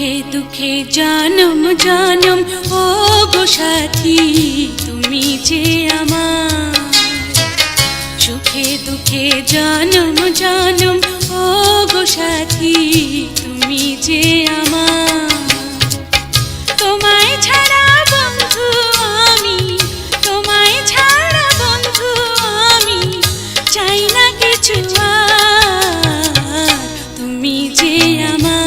সুখে দুঃখে জনম জনম ও গো সাথী তুমি যে আমার। সুখে দুঃখে জনম জনম ও গো সাথী তুমি যে আমার। তোমায় ছাড়া বন্ধু আমি, তোমায় ছাড়া বন্ধু আমি চাই না কিছু আর, তুমি যে আমার।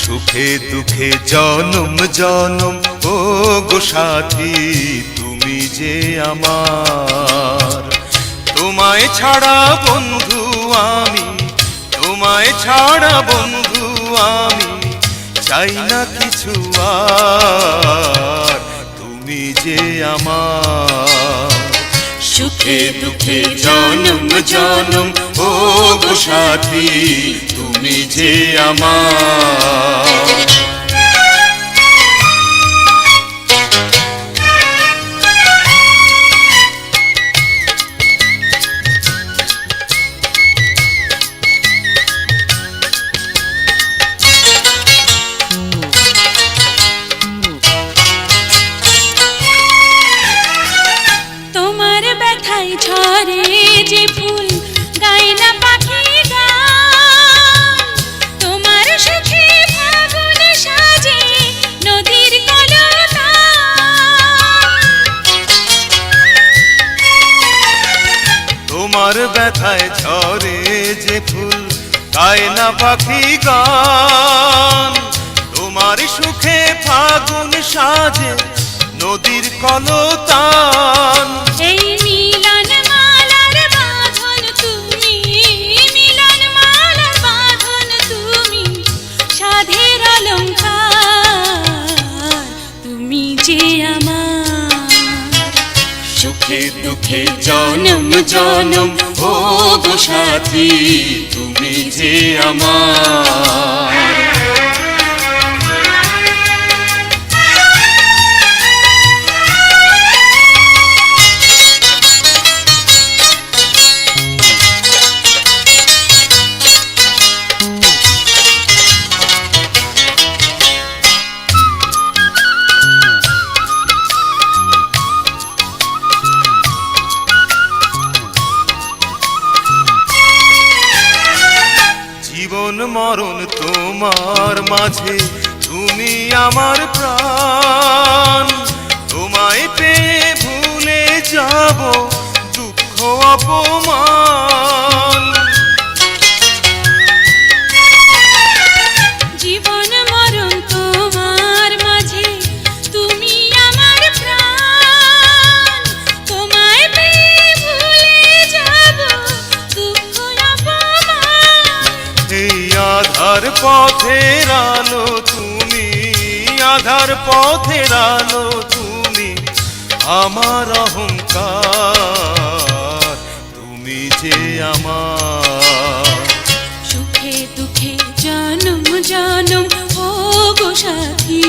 সুখে দুঃখে জনম জনম ও গো সাথী তুমি যে আমার। তোমায় ছাড়া বন্ধু আমি, তোমায় ছাড়া বন্ধু আমি চাই না কিছু আর, তুমি যে আমার। সুখে দুঃখে জনম জনম ও গো সাথী তুমি যে আমার। ঝরে যে ফুল গায় না পাখি গান, তোমার সুখে ফাগুন সাজে নদীর কলতান। তোমার ব্যথায় ঝরে যে ফুল গায় না পাখি গান, তোমার সুখে ফাগুন সাজে নদীর কলতান। এই মিলন মালার বাঁধন তুমি, মিলন মালার বাঁধন তুমি সাধের অলংকার, তুমি যে আমার। সুখে দুঃখে জনম জনম ও গো সাথী তুমি যে আমার। জীবন মরণ তোমার মাঝে তুমি আমার প্রাণ। তোমায় পেয়ে ভুলে যাব দুঃখ অপমান। জীবন মরণ তোমার মাঝে তুমি আমার প্রাণ, তোমায় পেয়ে ভুলে যাব দুঃখ অপমান। এই আধার পথের আলো তুমি, আধার পথের আলো তুমি আমার অহংকার, তুমি যে আমার। সুখে দুঃখে জনম জনম ও গো সাথী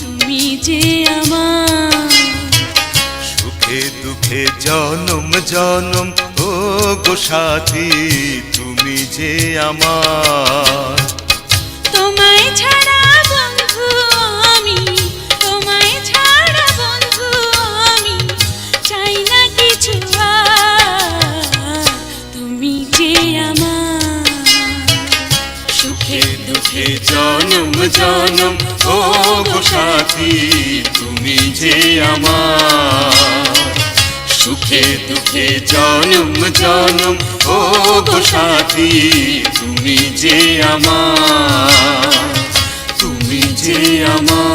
তুমি যে আমার। সুখে দুঃখে জনম জনম ও গো সাথী তুমি যে আমার। তোমায় ছাড়া বন্ধু আমি, তোমায় ছাড়া বন্ধু আমি চাই না কিছু আর, তুমি যে আমার। সুখে দুঃখে জনম জনম ও গো সাথী তুমি যে আমার। সুখে দুঃখে জনম জনম ও গো সাথী তুমি যে আমার, তুমি যে আমার।